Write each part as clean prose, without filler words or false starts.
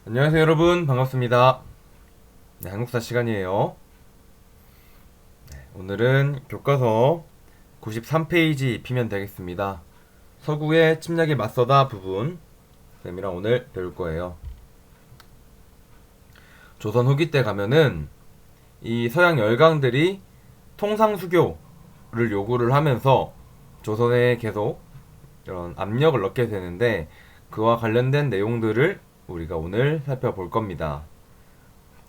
안녕하세요 여러분, 반갑습니다. 네, 한국사 시간이에요. 오늘은 교과서 93페이지 피면 되겠습니다. 서구의 침략에 맞서다 부분 쌤이랑 오늘 배울 거예요. 조선 후기 때 가면은 이 서양 열강들이 통상수교를 요구를 하면서 조선에 계속 이런 압력을 넣게 되는데, 그와 관련된 내용들을 우리가 오늘 살펴볼 겁니다.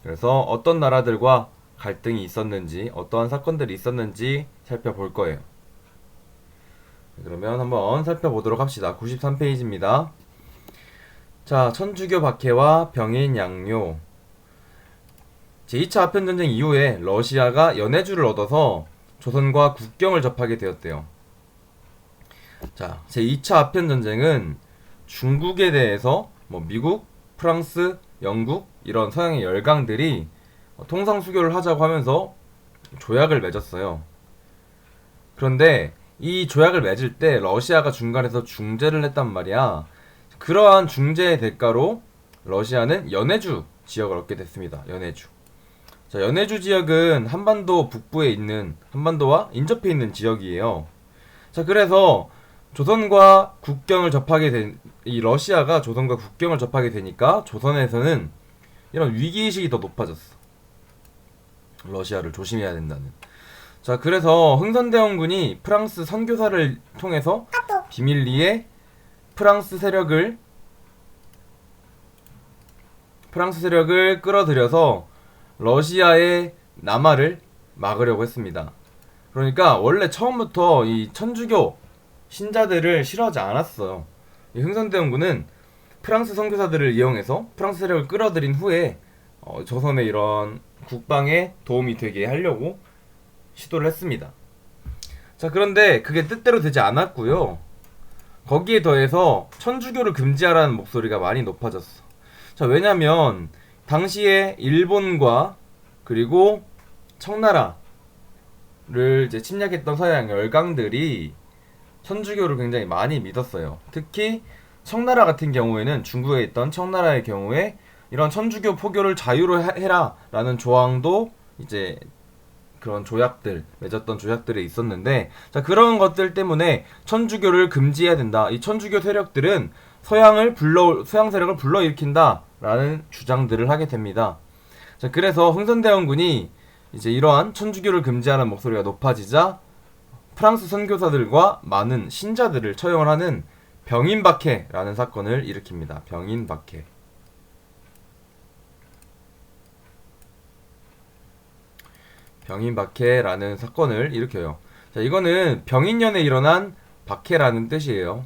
그래서 어떤 나라들과 갈등이 있었는지, 어떠한 사건들이 있었는지 살펴볼 거예요. 그러면 한번 살펴보도록 합시다. 93페이지입니다. 자, 천주교 박해와 병인 양요. 제2차 아편전쟁 이후에 러시아가 연해주를 얻어서 조선과 국경을 접하게 되었대요. 자, 제2차 아편전쟁은 중국에 대해서 미국, 프랑스, 영국 이런 서양의 열강들이 통상수교를 하자고 하면서 조약을 맺었어요. 그런데 이 조약을 맺을 때 러시아가 중간에서 중재를 했단 말이야. 그러한 중재의 대가로 러시아는 연해주 지역을 얻게 됐습니다. 연해주. 자, 연해주 지역은 한반도 북부에 있는, 한반도와 인접해 있는 지역이에요. 자, 그래서 조선과 국경을 접하게 된, 이 러시아가 조선과 국경을 접하게 되니까 조선에서는 이런 위기의식이 더 높아졌어. 러시아를 조심해야 된다는. 자, 그래서 흥선대원군이 프랑스 선교사를 통해서 비밀리에 프랑스 세력을 끌어들여서 러시아의 남하를 막으려고 했습니다. 그러니까 원래 처음부터 이 천주교 신자들을 싫어하지 않았어요. 이 흥선대원군은 프랑스 선교사들을 이용해서 프랑스 세력을 끌어들인 후에 조선의 이런 국방에 도움이 되게 하려고 시도를 했습니다. 자, 그런데 그게 뜻대로 되지 않았고요. 거기에 더해서 천주교를 금지하라는 목소리가 많이 높아졌어. 자, 왜냐면 당시에 일본과 그리고 청나라를 이제 침략했던 서양 열강들이 천주교를 굉장히 많이 믿었어요. 특히 청나라 같은 경우에는, 중국에 있던 청나라의 경우에 이런 천주교 포교를 자유로 해라 라는 조항도 이제 그런 조약들, 맺었던 조약들에 있었는데, 자, 그런 것들 때문에 천주교를 금지해야 된다. 이 천주교 세력들은 서양 세력을 불러일으킨다 라는 주장들을 하게 됩니다. 자, 그래서 흥선대원군이 이제 이러한 천주교를 금지하는 목소리가 높아지자 프랑스 선교사들과 많은 신자들을 처형을 하는 병인박해라는 사건을 일으킵니다. 병인박해. 병인박해라는 사건을 일으켜요. 자, 이거는 병인년에 일어난 박해라는 뜻이에요.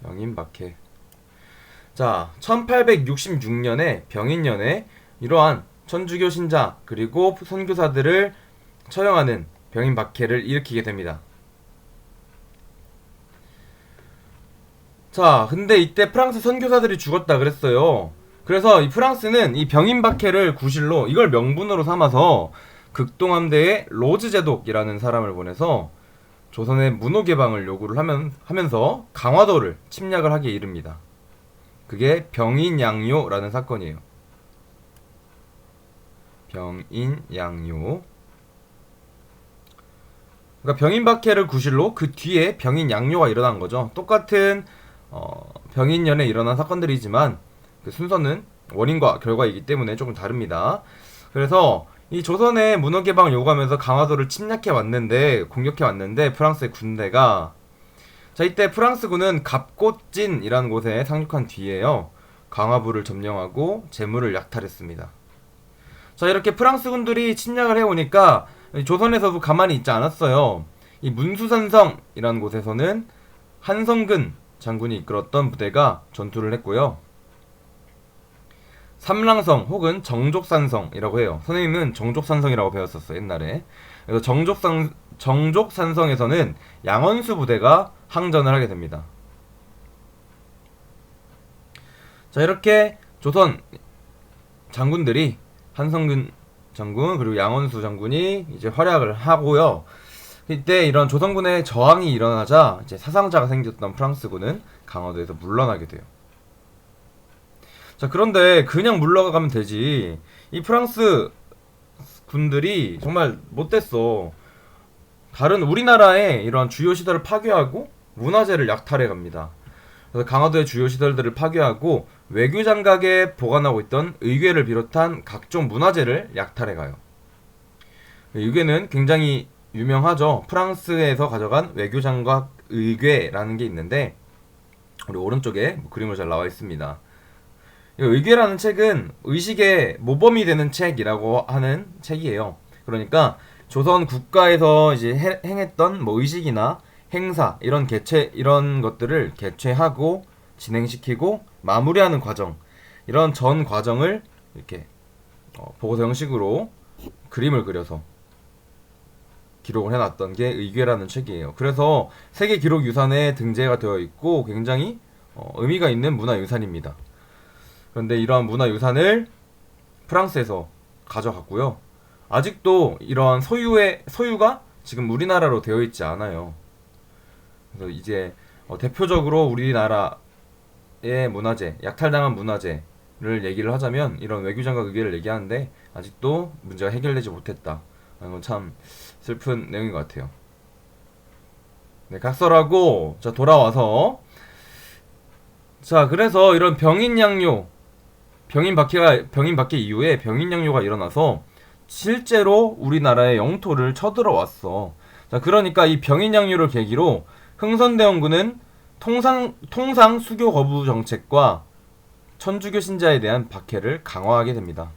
병인박해. 자, 1866년에 병인년에 이러한 천주교 신자 그리고 선교사들을 처형하는 병인박해를 일으키게 됩니다. 자, 근데 이때 프랑스 선교사들이 죽었다 그랬어요. 그래서 이 프랑스는 이 병인박해를 구실로, 이걸 명분으로 삼아서 극동함대의 로즈 제독이라는 사람을 보내서 조선의 문호 개방을 요구를 하면서 강화도를 침략을 하기에 이릅니다. 그게 병인양요라는 사건이에요. 병인양요. 그러니까 병인박해를 구실로 그 뒤에 병인양요가 일어난 거죠. 똑같은 병인년에 일어난 사건들이지만 그 순서는 원인과 결과이기 때문에 조금 다릅니다. 그래서 이 조선의 문호 개방을 요구하면서 강화도를 공격해 왔는데 프랑스의 군대가, 자, 이때 프랑스군은 갑꽃진이라는 곳에 상륙한 뒤에요, 강화부를 점령하고 재물을 약탈했습니다. 자, 이렇게 프랑스 군들이 침략을 해오니까 조선에서도 가만히 있지 않았어요. 이 문수산성이라는 곳에서는 한성근 장군이 이끌었던 부대가 전투를 했고요. 삼랑성 혹은 정족산성이라고 해요. 선생님은 정족산성이라고 배웠었어요, 옛날에. 그래서 정족산성에서는 양원수 부대가 항전을 하게 됩니다. 자, 이렇게 조선 장군들이, 한성근 장군 그리고 양원수 장군이 이제 활약을 하고요. 이때 이런 조선군의 저항이 일어나자 이제 사상자가 생겼던 프랑스군은 강화도에서 물러나게 돼요. 자, 그런데 그냥 물러가면 되지. 이 프랑스 군들이 정말 못됐어. 다른 우리나라의 이러한 주요 시설을 파괴하고 문화재를 약탈해 갑니다. 그래서 강화도의 주요 시설들을 파괴하고 외교 장각에 보관하고 있던 의궤를 비롯한 각종 문화재를 약탈해 가요. 의궤는 굉장히 유명하죠. 프랑스에서 가져간 외교 장각 의궤라는 게 있는데 우리 오른쪽에 그림으로 잘 나와 있습니다. 의궤라는 책은 의식의 모범이 되는 책이라고 하는 책이에요. 그러니까 조선 국가에서 이제 행했던 뭐 의식이나 행사 이런 것들을 개최하고 진행시키고 마무리하는 과정, 이런 전 과정을 이렇게 보고서 형식으로 그림을 그려서 기록을 해놨던 게 의궤라는 책이에요. 그래서 세계 기록 유산에 등재가 되어 있고 굉장히 의미가 있는 문화유산입니다. 그런데 이러한 문화유산을 프랑스에서 가져갔고요. 아직도 이러한 소유가 지금 우리나라로 되어 있지 않아요. 그래서 이제 대표적으로 우리나라의 문화재, 약탈당한 문화재를 얘기를 하자면 이런 외교장각 의궤를 얘기하는데 아직도 문제가 해결되지 못했다. 이건 참 슬픈 내용인 것 같아요. 네, 각설하고 자 돌아와서 자 그래서 이런 병인 박해 이후에 병인 양요가 일어나서 실제로 우리나라의 영토를 쳐들어왔어. 자 그러니까 이 병인 양요를 계기로 흥선대원군은 통상 수교 거부 정책과 천주교 신자에 대한 박해를 강화하게 됩니다.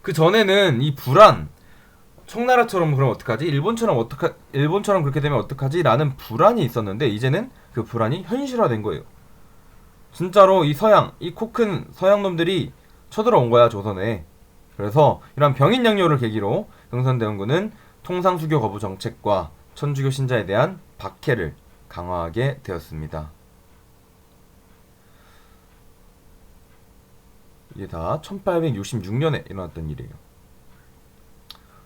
그 전에는 이 불안, 청나라처럼 그럼 어떡하지? 일본처럼 그렇게 되면 어떡하지? 라는 불안이 있었는데 이제는 그 불안이 현실화된 거예요. 진짜로 이 코 큰 서양 놈들이 쳐들어온 거야, 조선에. 그래서 이런 병인 양요를 계기로 흥선대원군은 통상수교 거부 정책과 천주교 신자에 대한 박해를 강화하게 되었습니다. 이게 다 1866년에 일어났던 일이에요.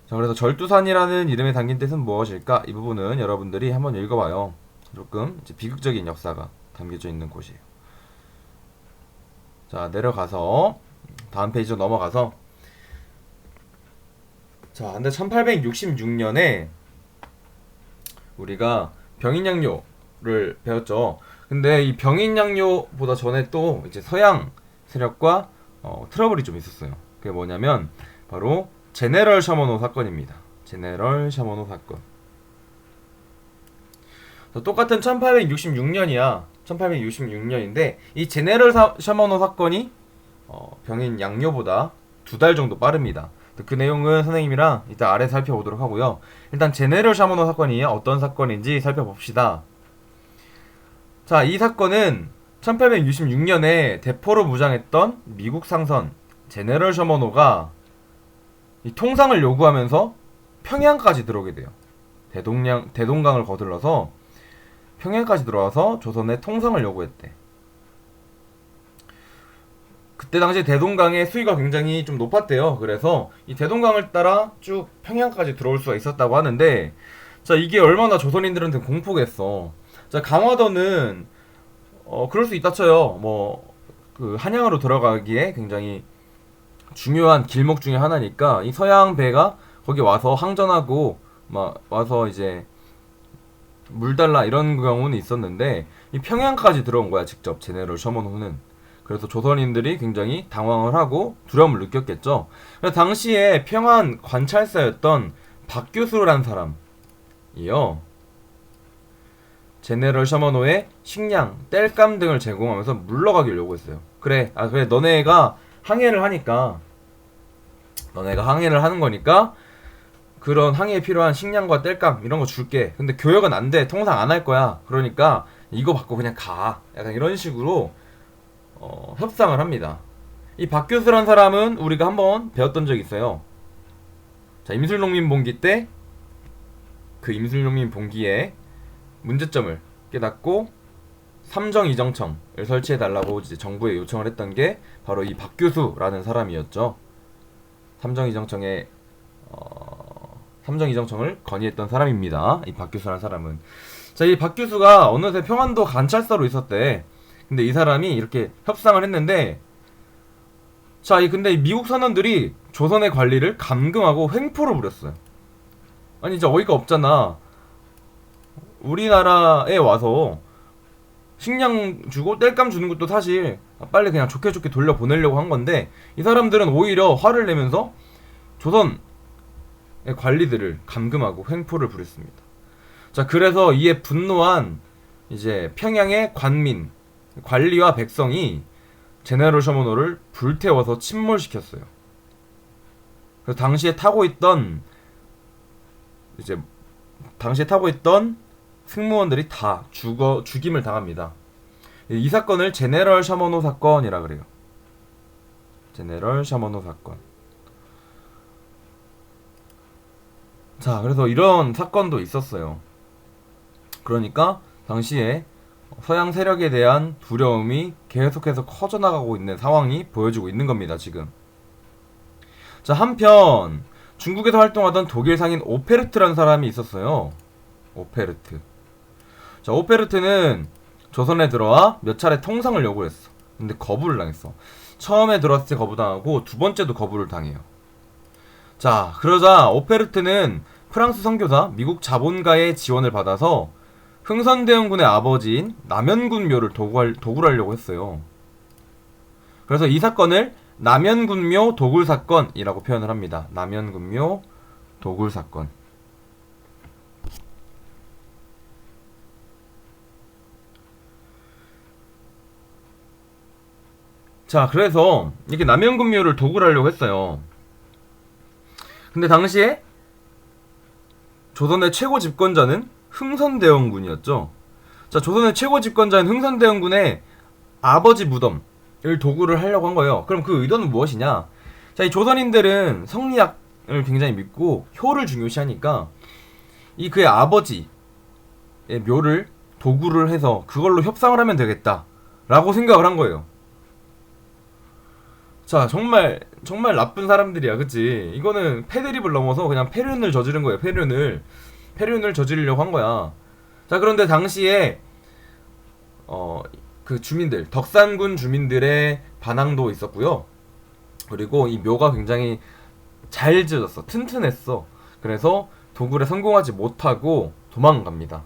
자, 그래서 절두산이라는 이름에 담긴 뜻은 무엇일까? 이 부분은 여러분들이 한번 읽어봐요. 조금 이제 비극적인 역사가 담겨져 있는 곳이에요. 자, 내려가서 다음 페이지로 넘어가서 자, 근데 1866년에 우리가 병인양요를 배웠죠. 근데 이 병인양요보다 전에 또 이제 서양 세력과 트러블이 좀 있었어요. 그게 뭐냐면 바로 제네럴 셔먼호 사건입니다. 제네럴 셔먼호 사건. 똑같은 1866년이야. 1866년인데 이 제네럴 셔먼호 사건이 병인 양요보다 2달 정도 빠릅니다. 그 내용은 선생님이랑 이따 아래 살펴보도록 하고요. 일단 제네럴 셔먼호 사건이 어떤 사건인지 살펴봅시다. 자, 이 사건은 1866년에 대포로 무장했던 미국 상선 제네럴 셔먼호가 이 통상을 요구하면서 평양까지 들어오게 돼요. 대동강을 거들러서 평양까지 들어와서 조선에 통상을 요구했대. 그때 당시 대동강의 수위가 굉장히 좀 높았대요. 그래서 이 대동강을 따라 쭉 평양까지 들어올 수가 있었다고 하는데, 자, 이게 얼마나 조선인들한테 공포겠어. 자, 강화도는 그럴 수 있다 쳐요. 그 한양으로 들어가기에 굉장히 중요한 길목 중에 하나니까 이 서양 배가 거기 와서 항전하고 막 와서 이제 물 달라 이런 경우는 있었는데 이 평양까지 들어온 거야, 직접 제네럴 셔먼호는. 그래서 조선인들이 굉장히 당황을 하고 두려움을 느꼈겠죠. 그래서 당시에 평안 관찰사였던 박교수라는 사람이요, 제네럴 셔먼호의 식량, 땔감 등을 제공하면서 물러가기를 요구했어요. 그래 너네가 항해를 하는 거니까 그런 항해에 필요한 식량과 땔감 이런 거 줄게. 근데 교역은 안 돼. 통상 안 할 거야. 그러니까 이거 받고 그냥 가. 약간 이런 식으로 협상을 합니다. 이 박교수란 사람은 우리가 한번 배웠던 적이 있어요. 자, 임술농민 봉기 때 그 임술농민 봉기에 문제점을 깨닫고 삼정이정청을 설치해달라고 이제 정부에 요청을 했던 게 바로 이 박교수라는 사람이었죠. 삼정이정청을 건의했던 사람입니다. 이 박교수라는 사람은. 자, 이 박교수가 어느새 평안도 관찰사로 있었대. 근데 이 사람이 이렇게 협상을 했는데, 자, 근데 이 미국 선원들이 조선의 관리를 감금하고 횡포를 부렸어요. 아니, 진짜 어이가 없잖아. 우리나라에 와서 식량 주고 땔감 주는 것도 사실 빨리 그냥 좋게 좋게 돌려보내려고 한 건데, 이 사람들은 오히려 화를 내면서 조선의 관리들을 감금하고 횡포를 부렸습니다. 자, 그래서 이에 분노한 이제 평양의 관민, 관리와 백성이 제네럴 셔머노를 불태워서 침몰시켰어요. 그래서 당시에 타고 있던 승무원들이 다 죽임을 당합니다. 이 사건을 제네럴 셔머노 사건이라 그래요. 제네럴 셔머노 사건. 자, 그래서 이런 사건도 있었어요. 그러니까 당시에 서양 세력에 대한 두려움이 계속해서 커져나가고 있는 상황이 보여지고 있는 겁니다, 지금. 자, 한편 중국에서 활동하던 독일 상인 오페르트라는 사람이 있었어요. 오페르트. 자, 오페르트는 조선에 들어와 몇 차례 통상을 요구했어. 근데 거부를 당했어. 처음에 들어왔을 때 거부당하고 두 번째도 거부를 당해요. 자, 그러자 오페르트는 프랑스 선교사 미국 자본가의 지원을 받아서 흥선대원군의 아버지인 남연군 묘를 도굴하려고 했어요. 그래서 이 사건을 남연군묘 도굴사건이라고 표현을 합니다. 남연군묘 도굴사건. 자, 그래서 이렇게 남연군묘를 도굴하려고 했어요. 근데 당시에 조선의 최고 집권자는 흥선대원군이었죠. 자, 조선의 최고 집권자인 흥선대원군의 아버지 무덤을 도굴을 하려고 한 거예요. 그럼 그 의도는 무엇이냐? 자, 이 조선인들은 성리학을 굉장히 믿고 효를 중요시하니까 이 그의 아버지의 묘를 도굴을 해서 그걸로 협상을 하면 되겠다라고 생각을 한 거예요. 자, 정말 나쁜 사람들이야, 그치? 이거는 패드립을 넘어서 그냥 패륜을 저지른 거예요. 패륜을 저지르려고 한 거야. 자, 그런데 당시에 그 주민들, 덕산군 주민들의 반항도 있었고요. 그리고 이 묘가 굉장히 잘 지어졌어, 튼튼했어. 그래서 도굴에 성공하지 못하고 도망갑니다.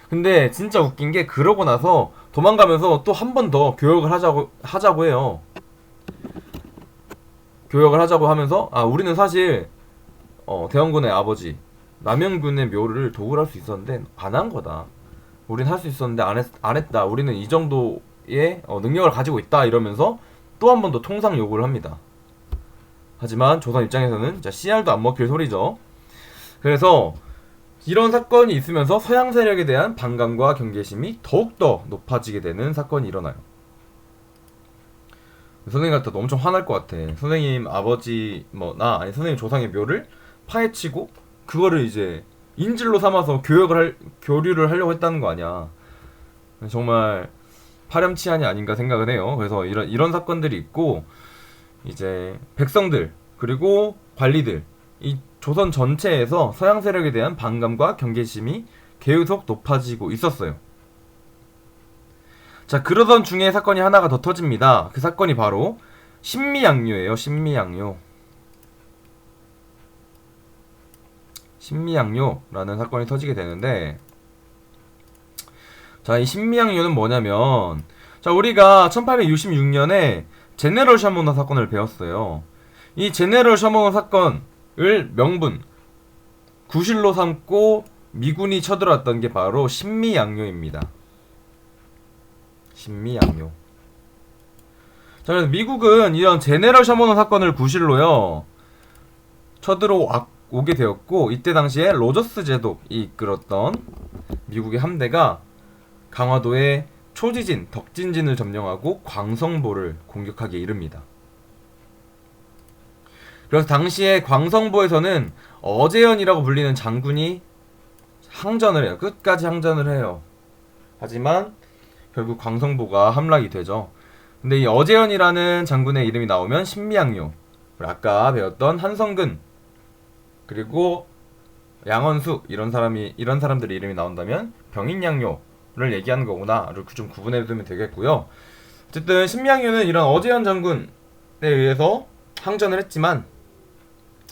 근데 진짜 웃긴 게, 그러고 나서 도망가면서 또 한 번 더 교역을 하자고 해요. 교역을 하자고 하면서, 우리는 사실 대원군의 아버지 남연군의 묘를 도굴할 수 있었는데 안 한 거다. 우린 할 수 있었는데 안 했다. 우리는 이 정도의 능력을 가지고 있다. 이러면서 또 한 번 더 통상 요구를 합니다. 하지만 조선 입장에서는 진짜 씨알도 안 먹힐 소리죠. 그래서 이런 사건이 있으면서 서양 세력에 대한 반감과 경계심이 더욱더 높아지게 되는 사건이 일어나요. 선생님 같아도 엄청 화날 것 같아. 선생님 아버지 아니 선생님 조상의 묘를 파헤치고 그거를 이제 인질로 삼아서 교류를 하려고 했다는 거 아니야. 정말 파렴치한이 아닌가 생각은 해요. 그래서 이런 사건들이 있고, 이제 백성들 그리고 관리들, 이 조선 전체에서 서양 세력에 대한 반감과 경계심이 계속 높아지고 있었어요. 자, 그러던 중에 사건이 하나가 더 터집니다. 그 사건이 바로 신미양요예요. 신미양요라는 사건이 터지게 되는데, 자, 이 신미양요는 뭐냐면, 자, 우리가 1866년에 제네럴 셔머노 사건을 배웠어요. 이 제네럴 셔머노 사건을 명분, 구실로 삼고 미군이 쳐들어왔던 게 바로 신미양요입니다. 신미양요. 자, 그래서 미국은 이런 제네럴 셔머노 사건을 구실로요 쳐들어오게 되었고, 이때 당시에 로저스 제독이 이끌었던 미국의 함대가 강화도의 초지진, 덕진진을 점령하고 광성보를 공격하기에 이릅니다. 그래서 당시에 광성보에서는 어제연이라고 불리는 장군이 항전을 해요. 끝까지 항전을 해요. 하지만 결국 광성보가 함락이 되죠. 근데 이 어제연이라는 장군의 이름이 나오면 신미양요, 아까 배웠던 한성근, 그리고 양원수, 이런 사람들의 이름이 나온다면 병인양요, 얘기하는 거구나를 좀 구분해 두면 되겠고요. 어쨌든 신미양요는 이런 어제현 장군에 의해서 항전을 했지만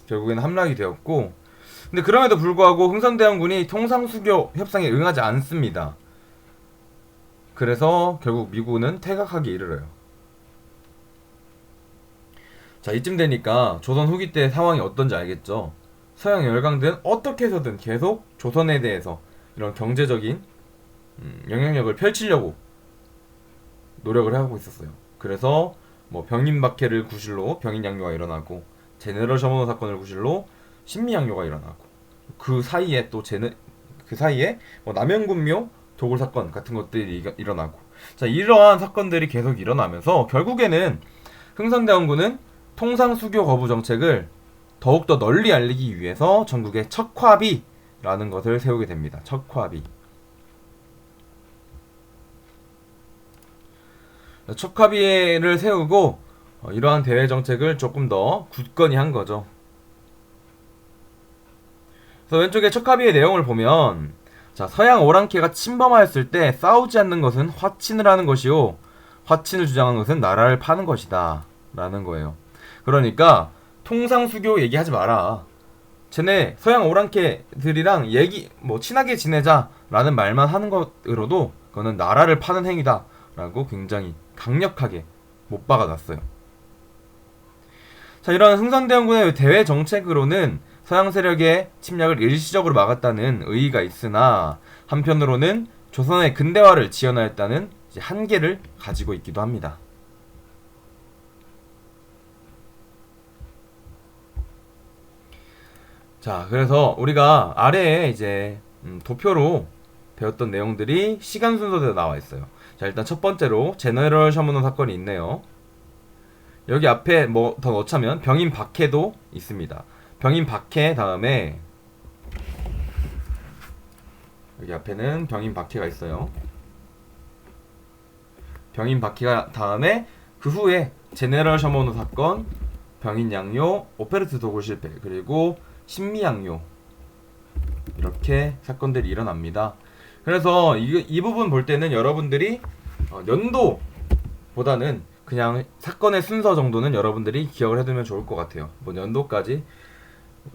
결국에는 함락이 되었고, 근데 그럼에도 불구하고 흥선대원군이 통상수교 협상에 응하지 않습니다. 그래서 결국 미군은 퇴각하기 이르러요. 자, 이쯤 되니까 조선 후기 때 상황이 어떤지 알겠죠? 서양 열강들은 어떻게 해서든 계속 조선에 대해서 이런 경제적인 영향력을 펼치려고 노력을 하고 있었어요. 그래서 뭐 병인박해를 구실로 병인양요가 일어나고, 제네럴 셔먼호 사건을 구실로 신미양요가 일어나고, 그 사이에 뭐 남영군묘 도굴 사건 같은 것들이 일어나고, 자, 이러한 사건들이 계속 일어나면서 결국에는 흥선대원군은 통상수교 거부 정책을 더욱더 널리 알리기 위해서 전국에 척화비라는 것을 세우게 됩니다. 척화비. 척화비를 세우고 이러한 대외 정책을 조금 더 굳건히 한 거죠. 그래서 왼쪽에 척화비의 내용을 보면, 자, 서양 오랑캐가 침범하였을 때 싸우지 않는 것은 화친을 하는 것이요, 화친을 주장하는 것은 나라를 파는 것이다 라는 거예요. 그러니까 통상수교 얘기하지 마라, 쟤네 서양 오랑캐들이랑 친하게 지내자라는 말만 하는 것으로도 그거는 나라를 파는 행위다 라고 굉장히 강력하게 못 박아놨어요. 자, 이런 흥선대원군의 대외 정책으로는 서양 세력의 침략을 일시적으로 막았다는 의의가 있으나, 한편으로는 조선의 근대화를 지원하였다는 한계를 가지고 있기도 합니다. 자, 그래서 우리가 아래에 이제 도표로 배웠던 내용들이 시간 순서대로 나와 있어요. 자, 일단 첫 번째로 제너럴 셔먼호 사건이 있네요. 여기 앞에 뭐 더 넣자면 병인 박해도 있습니다. 병인 박해 다음에 여기 앞에는 병인 박해가 있어요. 병인 박해가 다음에 그 후에 제네럴 셔먼호 사건, 병인 양요, 오페르트 도굴 실패, 그리고 신미양요, 이렇게 사건들이 일어납니다. 그래서 이 부분 볼 때는 여러분들이 연도보다는 그냥 사건의 순서 정도는 여러분들이 기억을 해두면 좋을 것 같아요. 뭐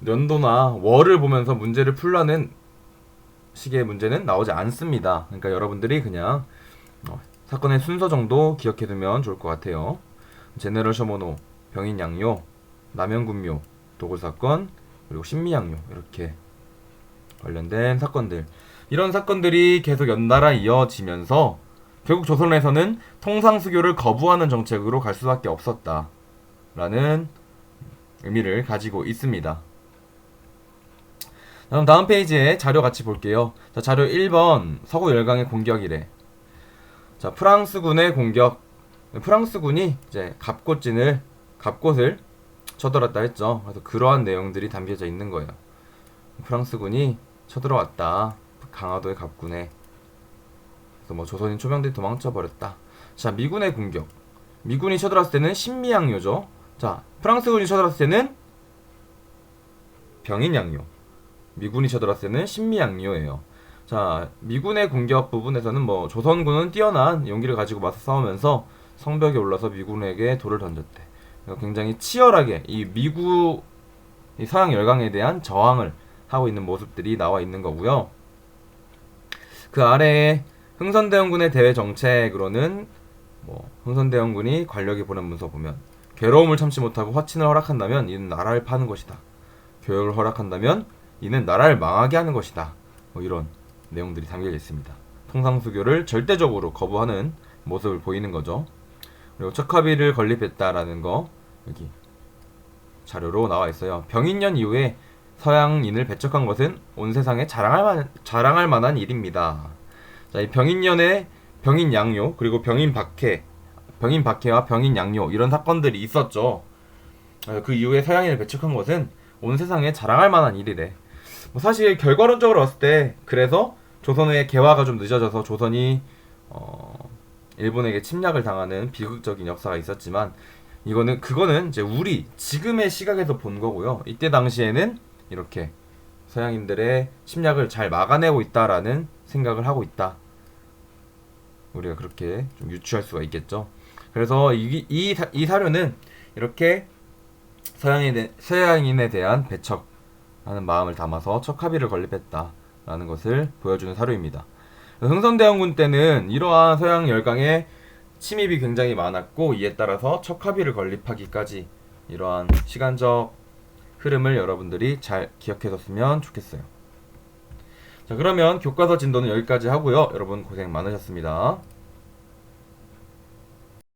연도나 월을 보면서 문제를 풀라는 식의 문제는 나오지 않습니다. 그러니까 여러분들이 그냥 사건의 순서 정도 기억해두면 좋을 것 같아요. 제네럴 셔먼호, 병인 양요, 남영군묘 도굴 사건, 그리고 신미양요, 이렇게 관련된 사건들, 이런 사건들이 계속 연달아 이어지면서 결국 조선에서는 통상수교를 거부하는 정책으로 갈 수밖에 없었다라는 의미를 가지고 있습니다. 다음 페이지에 자료 같이 볼게요. 자, 자료 1번 서구 열강의 공격이래. 자, 프랑스군의 공격. 프랑스군이 이제 갑곳을 쳐들었다 했죠. 그래서 그러한 내용들이 담겨져 있는 거예요. 프랑스군이 쳐들어왔다, 강화도의 갑군에. 그래서 뭐 조선인 초병들이 도망쳐 버렸다. 자, 미군의 공격. 미군이 쳐들어왔을 때는 신미양요죠. 자, 프랑스군이 쳐들어왔을 때는 병인양요. 미군이 쳐들어왔을 때는 신미양요예요. 자, 미군의 공격 부분에서는 뭐 조선군은 뛰어난 용기를 가지고 맞서 싸우면서 성벽에 올라서 미군에게 돌을 던졌대. 굉장히 치열하게 이 서양 열강에 대한 저항을 하고 있는 모습들이 나와 있는 거고요. 그 아래에 흥선대원군의 대외 정책으로는 뭐 흥선대원군이 관력에 보낸 문서 보면, 괴로움을 참지 못하고 화친을 허락한다면 이는 나라를 파는 것이다. 교역을 허락한다면 이는 나라를 망하게 하는 것이다. 뭐 이런 내용들이 담겨져 있습니다. 통상수교를 절대적으로 거부하는 모습을 보이는 거죠. 그리고 척화비를 건립했다라는 거 여기 자료로 나와 있어요. 병인년 이후에 서양인을 배척한 것은 온 세상에 자랑할 만한 일입니다. 자, 이 병인년에 병인양요, 그리고 병인박해와 병인양요, 이런 사건들이 있었죠. 그 이후에 서양인을 배척한 것은 온 세상에 자랑할 만한 일이래. 뭐 사실 결과론적으로 봤을 때 그래서 조선의 개화가 좀 늦어져서 조선이 일본에게 침략을 당하는 비극적인 역사가 있었지만, 그거는 이제 우리 지금의 시각에서 본 거고요. 이때 당시에는 이렇게 서양인들의 침략을 잘 막아내고 있다라는 생각을 하고 있다. 우리가 그렇게 좀 유추할 수가 있겠죠. 그래서 이 사료는 이렇게 서양인에 대한 배척하는 마음을 담아서 척하비를 건립했다라는 것을 보여주는 사료입니다. 흥선대원군 때는 이러한 서양 열강의 침입이 굉장히 많았고, 이에 따라서 척하비를 건립하기까지 이러한 시간적 흐름을 여러분들이 잘 기억해뒀으면 좋겠어요. 자, 그러면 교과서 진도는 여기까지 하고요. 여러분 고생 많으셨습니다.